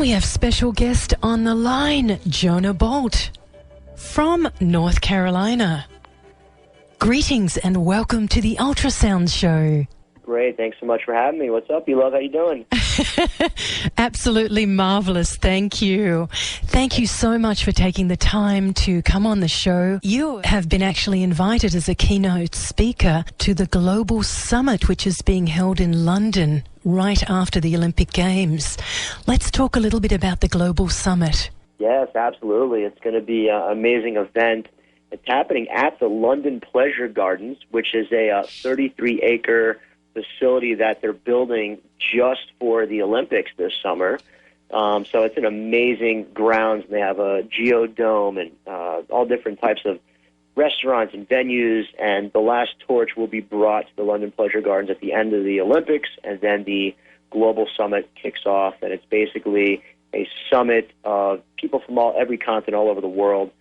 we have special guest on the line, Jonah Bolt from North Carolina. Greetings and welcome to the Ultrasounds Show. Great, thanks so much for having me. What's up, Beloved? How you doing? Absolutely marvelous, thank you. Thank you so much for taking the time to come on the show. You have been actually invited as a keynote speaker to the Global Summit, which is being held in London right after the Olympic Games. Let's talk a little bit about the Global Summit. Yes, absolutely. It's going to be an amazing event. It's happening at the London Pleasure Gardens, which is a 33-acre facility that they're building just for the Olympics this summer. So it's an amazing grounds. They have a geodome and all different types of restaurants and venues, and the last torch will be brought to the London Pleasure Gardens at the end of the Olympics, and then the Global Summit kicks off, and it's basically a summit of people from every continent all over the world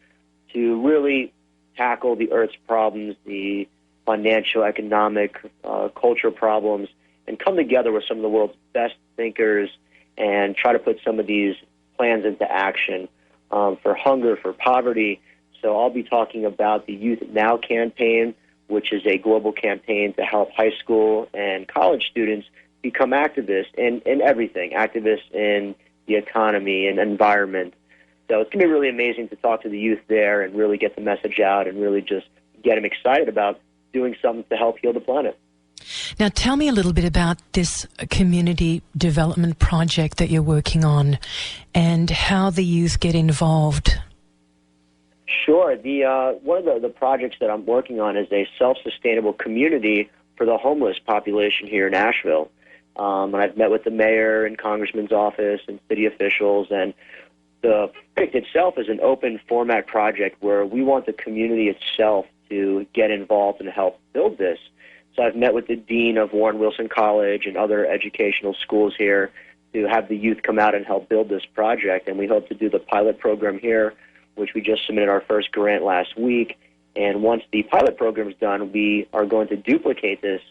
to really tackle the Earth's problems, the financial, economic, cultural problems, and come together with some of the world's best thinkers and try to put some of these plans into action for hunger, for poverty. So I'll be talking about the Youth Now campaign, which is a global campaign to help high school and college students become activists in everything, activists in the economy and environment. So it's going to be really amazing to talk to the youth there and really get the message out and really just get them excited about doing something to help heal the planet. Now, tell me a little bit about this community development project that you're working on and how the youth get involved. Sure. One of the projects that I'm working on is a self-sustainable community for the homeless population here in Asheville. And I've met with the mayor and congressman's office and city officials, and the project itself is an open format project where we want the community itself to get involved and help build this. So I've met with the dean of Warren Wilson College and other educational schools here to have the youth come out and help build this project, and we hope to do the pilot program here, which we just submitted our first grant last week. And once the pilot program is done, we are going to duplicate this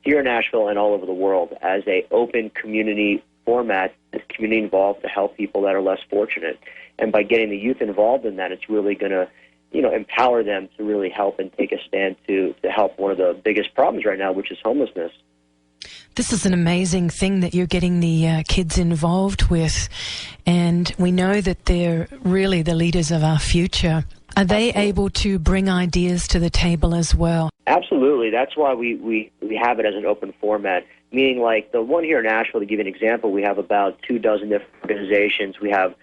here in Nashville and all over the world as a open community format, as community involved to help people that are less fortunate. And by getting the youth involved in that, it's really going to, empower them to really help and take a stand to help one of the biggest problems right now, which is homelessness. This is an amazing thing that you're getting the kids involved with, and we know that they're really the leaders of our future. Are they able to bring ideas to the table as well? Absolutely. That's why we have it as an open format, meaning like the one here in Nashville, to give you an example, we have about 24 different organizations. We have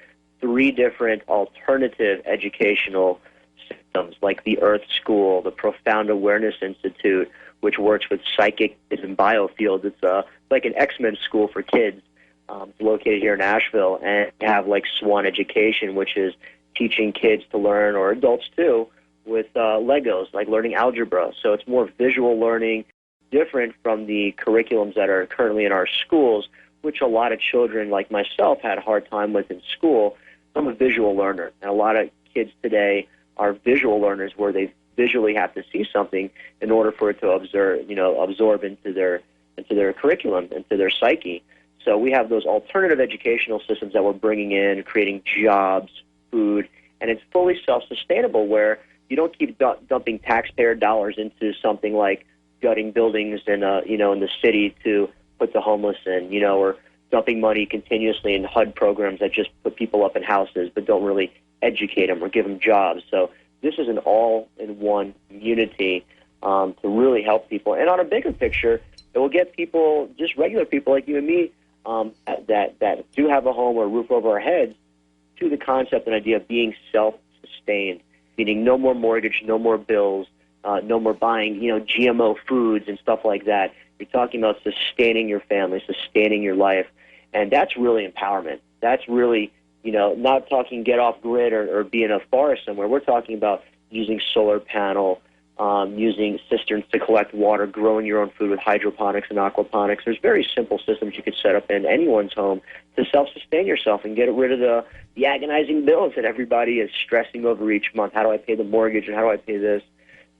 3 different alternative educational systems, like the Earth School, the Profound Awareness Institute, which works with psychic and biofields. It's like an X-Men school for kids. It's located here in Nashville. And we have like Swan Education, which is teaching kids to learn, or adults too, with Legos, like learning algebra. So it's more visual learning, different from the curriculums that are currently in our schools, which a lot of children like myself had a hard time with in school. I'm a visual learner, and a lot of kids today are visual learners where they visually have to see something in order for it to absorb into their curriculum, into their psyche. So we have those alternative educational systems that we're bringing in, creating jobs, food, and it's fully self-sustainable where you don't keep dumping taxpayer dollars into something like gutting buildings in the city to put the homeless in, or dumping money continuously in HUD programs that just put people up in houses but don't really educate them or give them jobs. So this is an all-in-one community to really help people. And on a bigger picture, it will get people, just regular people like you and me, that do have a home or a roof over our heads, to the concept and idea of being self-sustained, meaning no more mortgage, no more bills, no more buying, GMO foods and stuff like that. You're talking about sustaining your family, sustaining your life, and that's really empowerment. That's really, not talking get off grid or be in a forest somewhere. We're talking about using solar panel, using cisterns to collect water, growing your own food with hydroponics and aquaponics. There's very simple systems you could set up in anyone's home to self-sustain yourself and get rid of the agonizing bills that everybody is stressing over each month. How do I pay the mortgage and how do I pay this?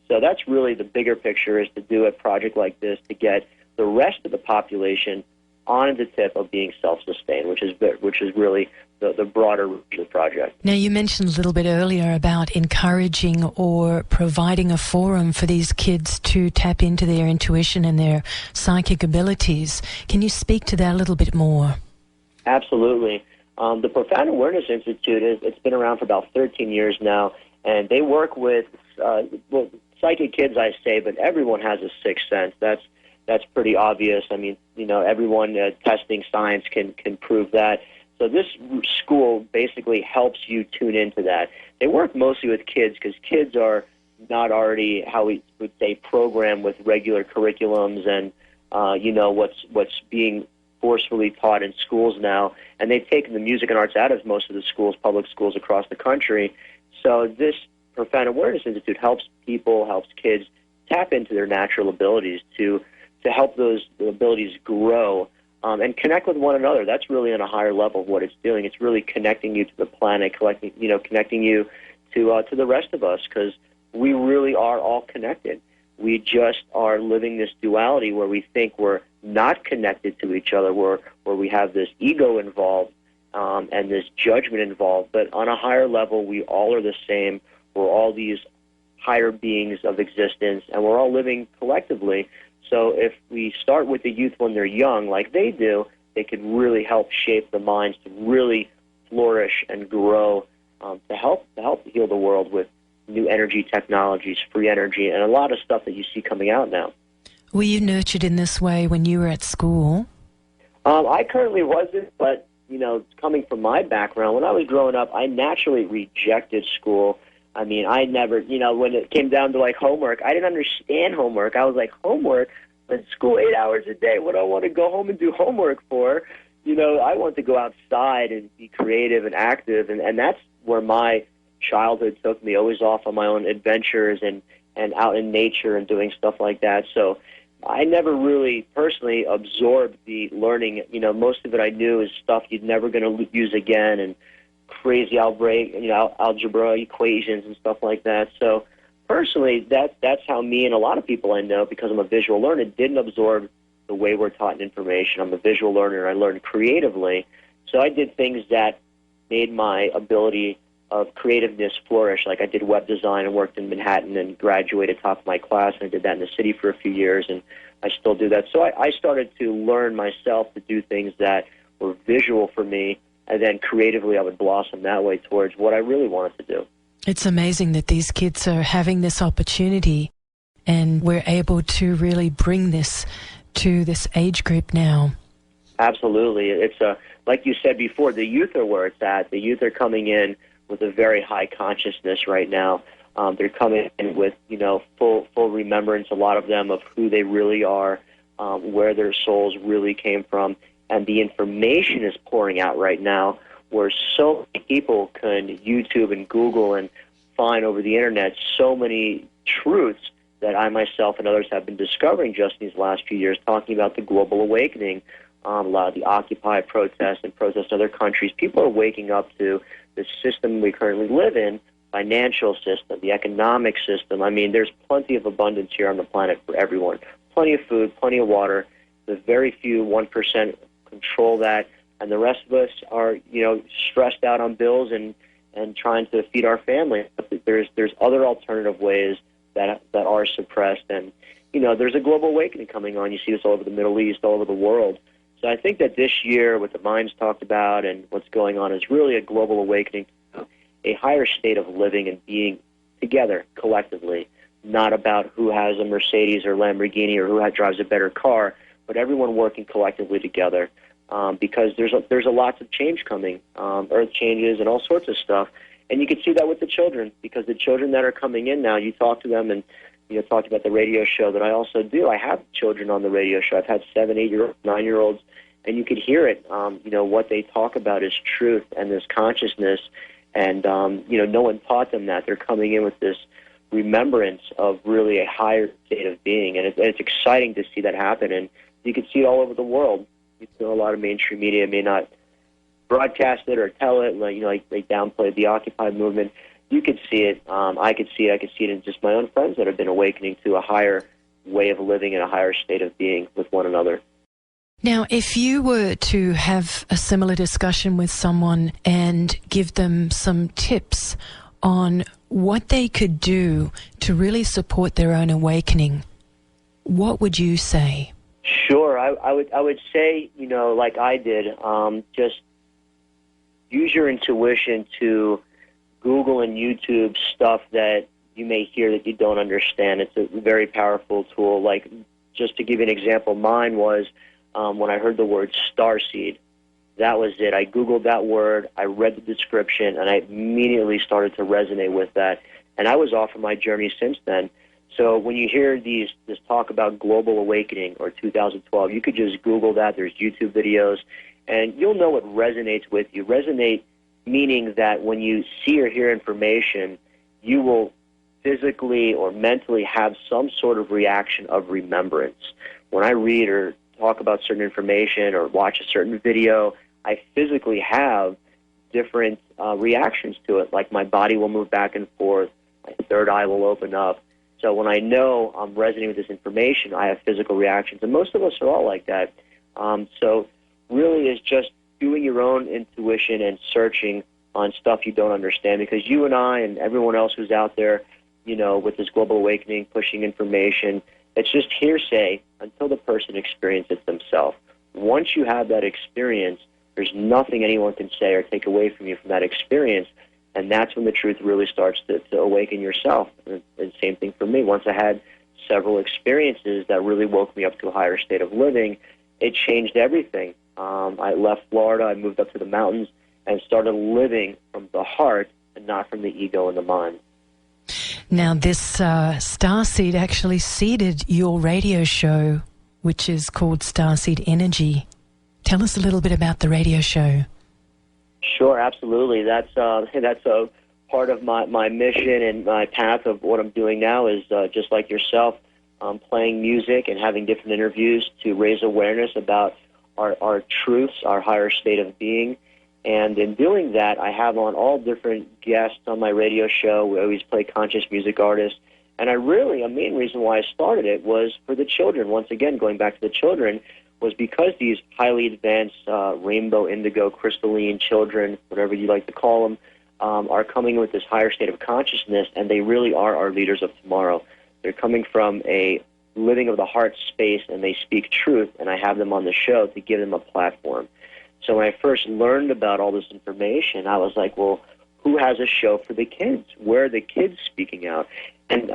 So that's really the bigger picture, is to do a project like this to get the rest of the population on the tip of being self-sustained, which is really the broader reach of the project. Now, you mentioned a little bit earlier about encouraging or providing a forum for these kids to tap into their intuition and their psychic abilities. Can you speak to that a little bit more? Absolutely. The Profound Awareness Institute, it's been around for about 13 years now, and they work with psychic kids, I say, but everyone has a sixth sense. That's pretty obvious. I mean, everyone testing science can prove that. So this school basically helps you tune into that. They work mostly with kids because kids are not already, how we would say, programmed with regular curriculums and, what's being forcefully taught in schools now. And they've taken the music and arts out of most of the schools, public schools across the country. So this Profound Awareness Institute helps kids tap into their natural abilities to help those abilities grow and connect with one another. That's really on a higher level of what it's doing. It's really connecting you to the planet, connecting you to the rest of us, because we really are all connected. We just are living this duality where we think we're not connected to each other, where we have this ego involved and this judgment involved. But on a higher level, we all are the same. We're all these higher beings of existence, and we're all living collectively. So if we start with the youth when they're young, like they do, they can really help shape the minds to really flourish and grow, to help heal the world with new energy technologies, free energy, and a lot of stuff that you see coming out now. Were you nurtured in this way when you were at school? I currently wasn't, but, coming from my background, when I was growing up, I naturally rejected school. I mean, I never, when it came down to, like, homework, I didn't understand homework. I was like, homework? But school 8 hours a day, what do I want to go home and do homework for? I want to go outside and be creative and active, and that's where my childhood took me, always off on my own adventures and out in nature and doing stuff like that. So I never really personally absorbed the learning. Most of it I knew is stuff you're never going to use again, and crazy algebra equations and stuff like that. So personally, that's how me and a lot of people I know, because I'm a visual learner, didn't absorb the way we're taught in information. I'm a visual learner. I learned creatively. So I did things that made my ability of creativeness flourish. Like I did web design and worked in Manhattan and graduated top of my class, and I did that in the city for a few years, and I still do that. So I started to learn myself to do things that were visual for me, and then creatively I would blossom that way towards what I really wanted to do. It's amazing that these kids are having this opportunity, and we're able to really bring this to this age group now. Absolutely. It's like you said before, the youth are where it's at. The youth are coming in with a very high consciousness right now. They're coming in with, full remembrance, a lot of them, of who they really are, where their souls really came from. And the information is pouring out right now where so many people can YouTube and Google and find over the Internet so many truths that I myself and others have been discovering just in these last few years, talking about the global awakening, a lot of the Occupy protests and protests in other countries. People are waking up to the system we currently live in, financial system, the economic system. I mean, there's plenty of abundance here on the planet for everyone. Plenty of food, plenty of water. The very few 1% control that, and the rest of us are, stressed out on bills and trying to feed our family. There's other alternative ways that are suppressed, and there's a global awakening coming on. You see this all over the Middle East, all over the world. So I think that this year, what the Minds talked about and what's going on is really a global awakening to a higher state of living and being together collectively, not about who has a Mercedes or Lamborghini or who drives a better car, but everyone working collectively together, because there's a lots of change coming, earth changes and all sorts of stuff. And you can see that with the children, because the children that are coming in now, you talk to them, and talked about the radio show that I also do. I have children on the radio show. I've had 7, 8-year-olds, 9-year-olds, and you could hear it. What they talk about is truth and this consciousness, and no one taught them that. They're coming in with this remembrance of really a higher state of being, and it's exciting to see that happen. And you can see it all over the world. A lot of mainstream media may not broadcast it or tell it, like they downplayed the Occupy movement. You could see it. I could see it. I could see it in just my own friends that have been awakening to a higher way of living and a higher state of being with one another. Now, if you were to have a similar discussion with someone and give them some tips on what they could do to really support their own awakening, what would you say? Sure, I would say, like I did, just use your intuition to Google and YouTube stuff that you may hear that you don't understand. It's a very powerful tool. Like, just to give you an example, mine was when I heard the word Starseed. That was it. I Googled that word, I read the description, and I immediately started to resonate with that. And I was off on my journey since then. So when you hear this talk about global awakening or 2012, you could just Google that. There's YouTube videos, and you'll know what resonates with you. Resonate meaning that when you see or hear information, you will physically or mentally have some sort of reaction of remembrance. When I read or talk about certain information or watch a certain video, I physically have different reactions to it. Like my body will move back and forth, my third eye will open up. So when I know I'm resonating with this information, I have physical reactions. And most of us are all like that. So really is just doing your own intuition and searching on stuff you don't understand, because you and I and everyone else who's out there, with this global awakening, pushing information, it's just hearsay until the person experiences it themselves. Once you have that experience, there's nothing anyone can say or take away from you from that experience, and that's when the truth really starts to awaken yourself. And same thing for me. Once I had several experiences that really woke me up to a higher state of living, it changed everything. I left Florida, I moved up to the mountains, and started living from the heart and not from the ego and the mind. Now, this Starseed actually seeded your radio show, which is called Starseed Energy. Tell us a little bit about the radio show. Sure, absolutely. That's a part of my mission and my path of what I'm doing now is just like yourself, playing music and having different interviews to raise awareness about our truths, our higher state of being. And in doing that, I have on all different guests on my radio show. We always play conscious music artists. And a main reason why I started it was for the children. Once again, going back to the children, was because these highly advanced rainbow, indigo, crystalline children, whatever you like to call them, are coming with this higher state of consciousness, and they really are our leaders of tomorrow. They're coming from a living of the heart space, and they speak truth, and I have them on the show to give them a platform. So when I first learned about all this information, I was like, well, who has a show for the kids? Where are the kids speaking out? And,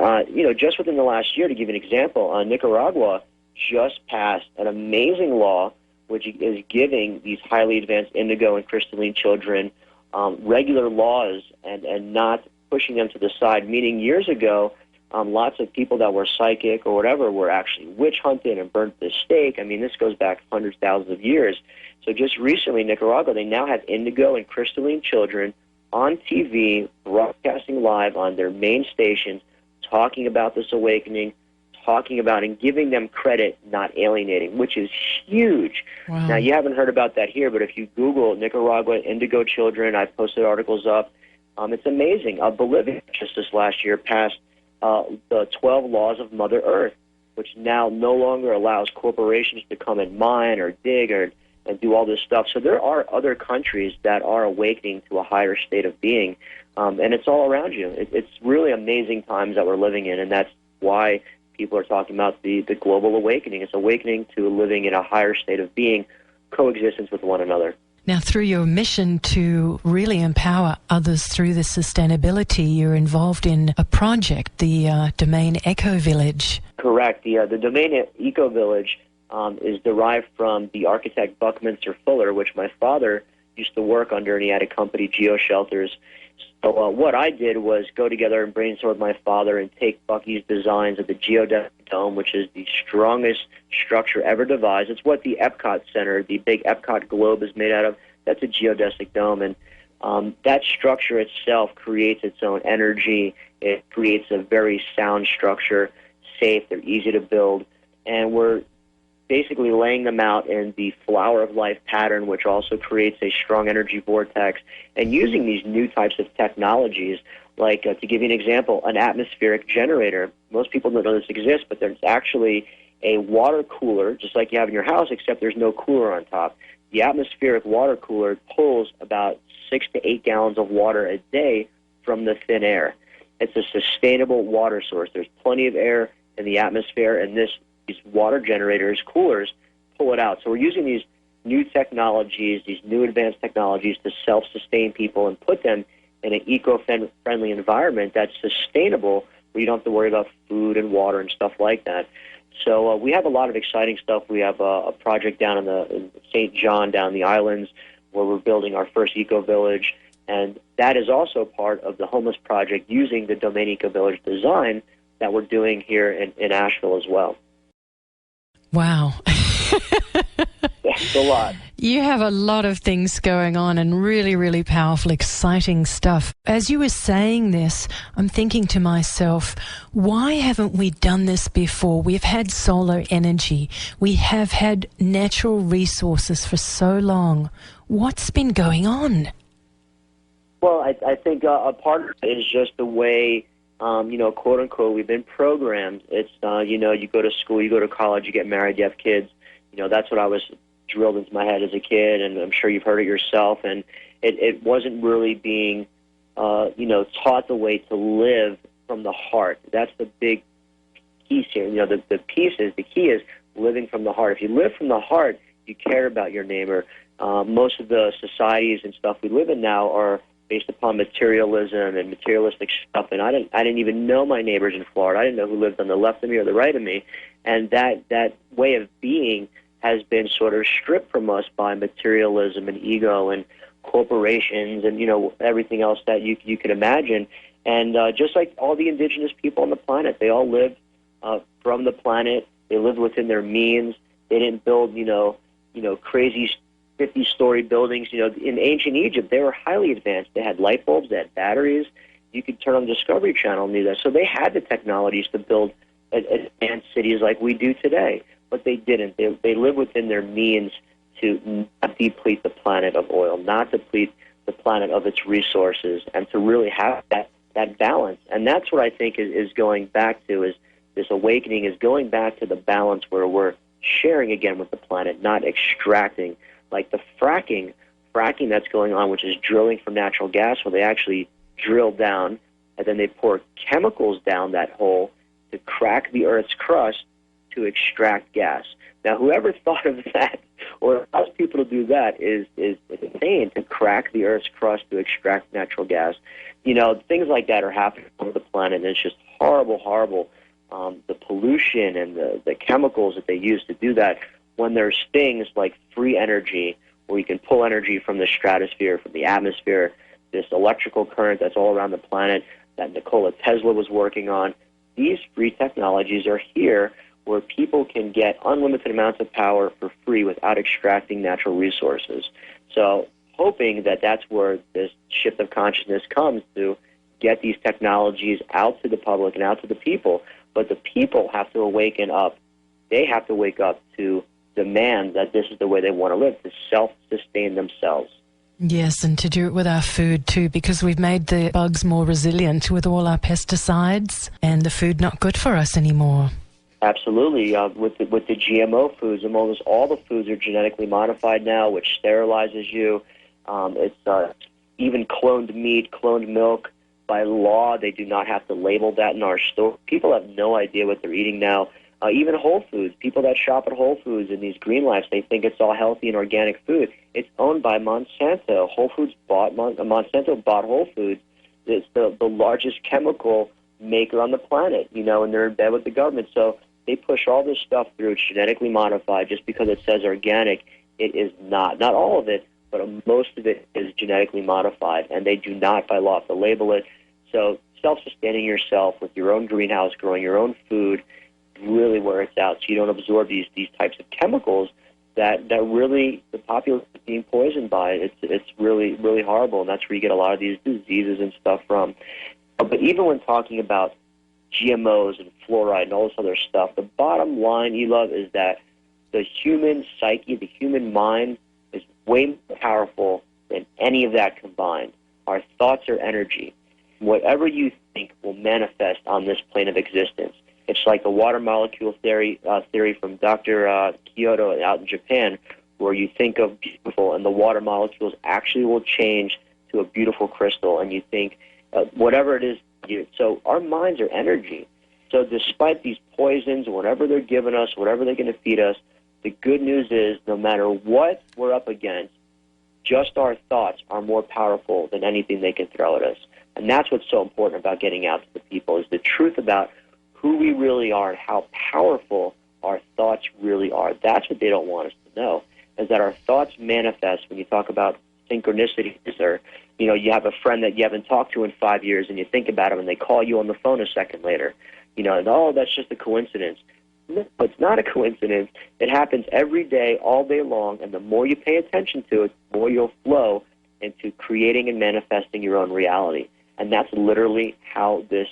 just within the last year, to give you an example, Nicaragua just passed an amazing law which is giving these highly advanced indigo and crystalline children regular laws and not pushing them to the side, meaning years ago, lots of people that were psychic or whatever were actually witch hunted and burnt at the stake. I mean, this goes back hundreds, thousands of years. So just recently, Nicaragua, they now have indigo and crystalline children on TV, broadcasting live on their main stations, talking about this awakening, talking about and giving them credit, not alienating, which is huge. Wow. Now, you haven't heard about that here, but if you Google Nicaragua indigo children, I've posted articles up. It's amazing. Bolivia just this last year passed the 12 laws of Mother Earth, which now no longer allows corporations to come and mine or dig and do all this stuff. So there are other countries that are awakening to a higher state of being, and it's all around you. It's really amazing times that we're living in, and that's why people are talking about the global awakening. It's awakening to living in a higher state of being, coexistence with one another. Now, through your mission to really empower others through this sustainability, you're involved in a project, the Domain Eco Village. Correct. The Domain Eco Village is derived from the architect Buckminster Fuller, which my father used to work under, and he had a company, Geo Shelters. So what I did was go together and brainstorm with my father and take Bucky's designs of the geodesic dome, which is the strongest structure ever devised. It's what the Epcot Center, the big Epcot globe, is made out of. That's a geodesic dome, and that structure itself creates its own energy. It creates a very sound structure, safe, they're easy to build, and we're basically laying them out in the flower of life pattern, which also creates a strong energy vortex, and using these new types of technologies, like, to give you an example, an atmospheric generator. Most people don't know this exists, but there's actually a water cooler, just like you have in your house, except there's no cooler on top. The atmospheric water cooler pulls about 6 to 8 gallons of water a day from the thin air. It's a sustainable water source. There's plenty of air in the atmosphere, and these water generators, coolers, pull it out. So we're using these new technologies, these new advanced technologies to self-sustain people and put them in an eco-friendly environment that's sustainable, where you don't have to worry about food and water and stuff like that. So we have a lot of exciting stuff. We have a project down in St. John, down in the islands, where we're building our first eco-village, and that is also part of the homeless project using the Domain Eco-Village design that we're doing here in Asheville as well. Wow. That's a lot. You have a lot of things going on and really, really powerful, exciting stuff. As you were saying this, I'm thinking to myself, why haven't we done this before? We've had solar energy. We have had natural resources for so long. What's been going on? Well, I think a part of it is just the way, quote unquote, we've been programmed. It's, you go to school, you go to college, you get married, you have kids. That's what I was drilled into my head as a kid, and I'm sure you've heard it yourself. And it wasn't really being, taught the way to live from the heart. That's the big piece here. The key is living from the heart. If you live from the heart, you care about your neighbor. Most of the societies and stuff we live in now are based upon materialism and materialistic stuff, and I didn't even know my neighbors in Florida. I didn't know who lived on the left of me or the right of me, and that way of being has been sort of stripped from us by materialism and ego and corporations and everything else that you could imagine. And just like all the indigenous people on the planet, they all lived from the planet. They lived within their means. They didn't build crazy 50-story buildings. In ancient Egypt, they were highly advanced. They had light bulbs, they had batteries. You could turn on the Discovery Channel and do that. So they had the technologies to build advanced cities like we do today, but they didn't. They lived within their means to not deplete the planet of oil, not deplete the planet of its resources, and to really have that balance. And that's what I think is going back to, is this awakening is going back to the balance where we're sharing again with the planet, not extracting. Like the fracking that's going on, which is drilling for natural gas, where they actually drill down and then they pour chemicals down that hole to crack the Earth's crust to extract gas. Now, whoever thought of that or allows people to do that is insane, to crack the Earth's crust to extract natural gas. Things like that are happening on the planet, and it's just horrible, horrible. The pollution and the chemicals that they use to do that, when there's things like free energy, where you can pull energy from the stratosphere, from the atmosphere, this electrical current that's all around the planet that Nikola Tesla was working on. These free technologies are here where people can get unlimited amounts of power for free without extracting natural resources. So hoping that that's where this shift of consciousness comes, to get these technologies out to the public and out to the people. But the people have to awaken up. They have to wake up to demand that this is the way they want to live, to self-sustain themselves. Yes, and to do it with our food too, because we've made the bugs more resilient with all our pesticides, and the food not good for us anymore. Absolutely. With the GMO foods, almost all the foods are genetically modified now, which sterilizes you. It's even cloned meat, cloned milk. By law, they do not have to label that in our store. People have no idea what they're eating now. Even Whole Foods, people that shop at Whole Foods in these green lives, they think it's all healthy and organic food. It's owned by Monsanto. Monsanto bought Whole Foods. It's the largest chemical maker on the planet, and they're in bed with the government. So they push all this stuff through. It's genetically modified. Just because it says organic, it is not. Not all of it, but most of it is genetically modified, and they do not, by law, have to label it. So self-sustaining yourself with your own greenhouse, growing your own food, really where it's out, so you don't absorb these types of chemicals that really the populace is being poisoned by. It's really, really horrible, and that's where you get a lot of these diseases and stuff from. But even when talking about GMOs and fluoride and all this other stuff, the bottom line, Elov, is that the human psyche, the human mind, is way more powerful than any of that combined. Our thoughts are energy. Whatever you think will manifest on this plane of existence. It's like the water molecule theory from Dr. Kyoto out in Japan, where you think of beautiful and the water molecules actually will change to a beautiful crystal, and you think whatever it is. So our minds are energy. So despite these poisons, whatever they're giving us, whatever they're going to feed us, the good news is no matter what we're up against, just our thoughts are more powerful than anything they can throw at us. And that's what's so important about getting out to the people, is the truth about who we really are and how powerful our thoughts really are. That's what they don't want us to know, is that our thoughts manifest. When you talk about synchronicities, or you have a friend that you haven't talked to in 5 years and you think about them and they call you on the phone a second later, and that's just a coincidence. No, it's not a coincidence. It happens every day, all day long, and the more you pay attention to it, the more you'll flow into creating and manifesting your own reality. And that's literally how this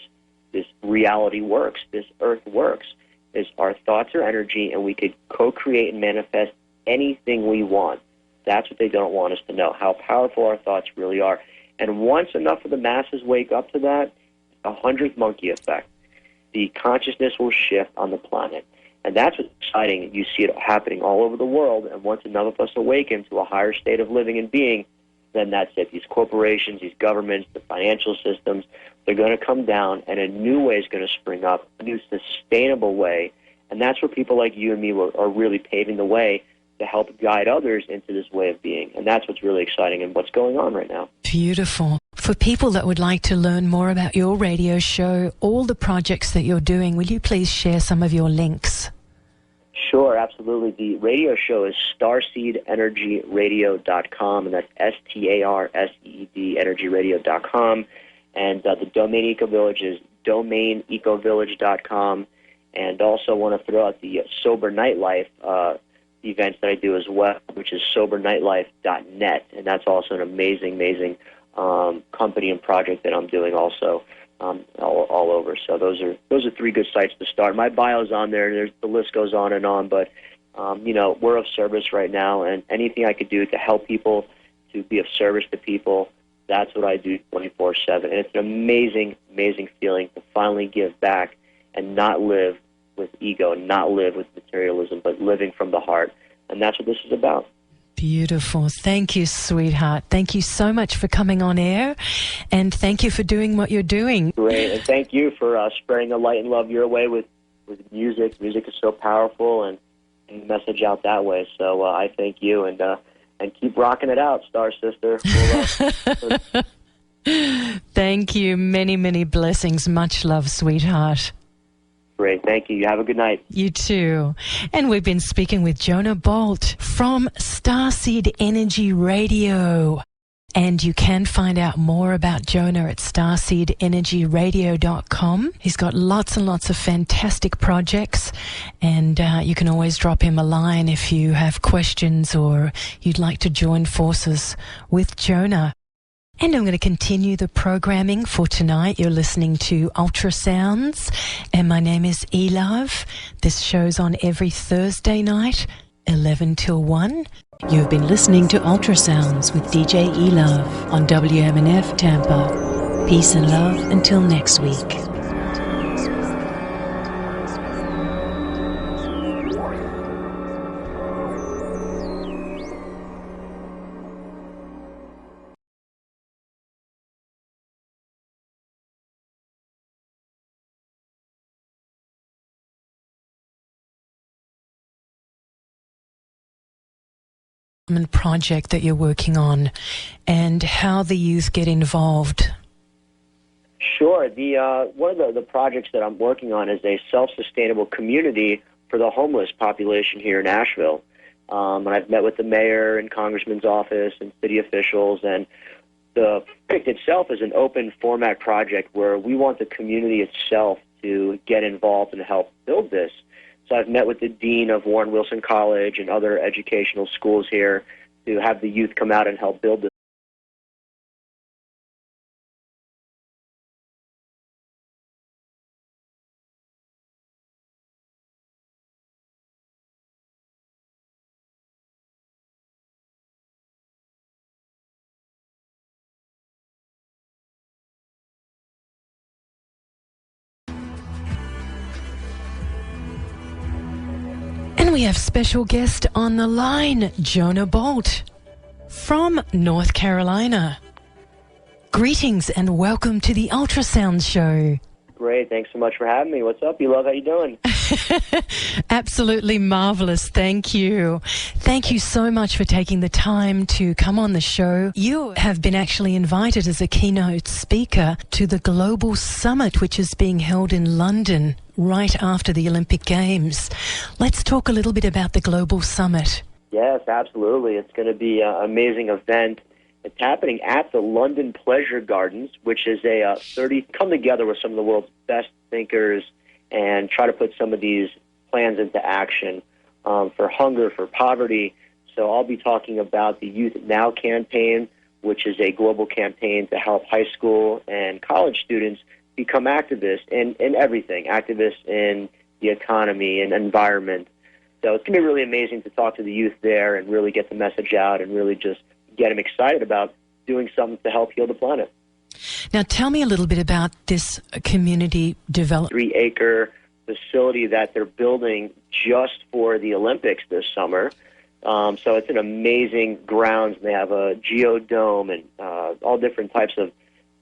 reality works, this earth works, is our thoughts are energy, and we could co-create and manifest anything we want. That's what they don't want us to know, how powerful our thoughts really are. And once enough of the masses wake up to that, a 100th monkey effect. The consciousness will shift on the planet. And that's what's exciting. You see it happening all over the world, and once enough of us awaken to a higher state of living and being, then that's it. These corporations, these governments, the financial systems, they're going to come down, and a new way is going to spring up, a new sustainable way. And that's where people like you and me are really paving the way to help guide others into this way of being. And that's what's really exciting and what's going on right now. Beautiful. For people that would like to learn more about your radio show, all the projects that you're doing, will you please share some of your links? Sure, absolutely. The radio show is starseedenergyradio.com, and that's STARSEED energyradio.com. And the domain ecovillage is domainecovillage.com. And also want to throw out the Sober Nightlife events that I do as well, which is sobernightlife.net, and that's also an amazing company and project that I'm doing also all over. So those are three good sites to start. My bio's on there. The list goes on and on, but we're of service right now, and anything I could do to help people, to be of service to people, that's what I do 24/7. And it's an amazing feeling to finally give back and not live with ego, not live with materialism, but living from the heart. And that's what this is about. Beautiful. Thank you, sweetheart. Thank you so much for coming on air, and thank you for doing what you're doing. Great, and thank you for spreading the light and love your way with music. Music is so powerful, and message out that way. So I thank you, and keep rocking it out, Star Sister. Thank you. Many blessings. Much love, sweetheart. Great. Thank you. You have a good night. You too. And we've been speaking with Jonah Bolt from Starseed Energy Radio. And you can find out more about Jonah at starseedenergyradio.com. He's got lots and lots of fantastic projects, and you can always drop him a line if you have questions or you'd like to join forces with Jonah. And I'm going to continue the programming for tonight. You're listening to Ultrasounds, and my name is Elove. This show's on every Thursday night, 11 till 1. You've been listening to Ultrasounds with DJ Elove on WMNF Tampa. Peace and love until next week. Project that you're working on, and how the youth get involved. Sure. One of the projects that I'm working on is a self-sustainable community for the homeless population here in Asheville. And I've met with the mayor and congressman's office and city officials, and the project itself is an open format project where we want the community itself to get involved and help build this. So I've met with the dean of Warren Wilson College and other educational schools here to have the youth come out and help build this. And we have special guest on the line, Jonah Bolt from North Carolina. Greetings and welcome to the Ultrasounds Show. Great. Thanks so much for having me. What's up, Beloved? How you doing? Absolutely marvelous. Thank you. Thank you so much for taking the time to come on the show. You have been actually invited as a keynote speaker to the Global Summit, which is being held in London right after the Olympic Games. Let's talk a little bit about the Global Summit. Yes, absolutely. It's going to be an amazing event. It's happening at the London Pleasure Gardens, which is come together with some of the world's best thinkers and try to put some of these plans into action for hunger, for poverty. So I'll be talking about the Youth Now campaign, which is a global campaign to help high school and college students become activists in everything, activists in the economy and environment. So it's going to be really amazing to talk to the youth there and really get the message out and really just get them excited about doing something to help heal the planet. Now, tell me a little bit about this community development. 3-acre facility that they're building just for the Olympics this summer. So it's an amazing grounds. They have a geodome and all different types of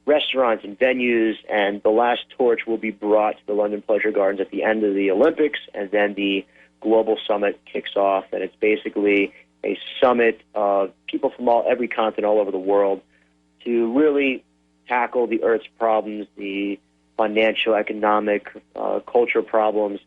restaurants and venues, and the last torch will be brought to the London Pleasure Gardens at the end of the Olympics, and then the Global Summit kicks off, and it's basically a summit of people from every continent all over the world to really tackle the Earth's problems, the financial, economic, cultural problems,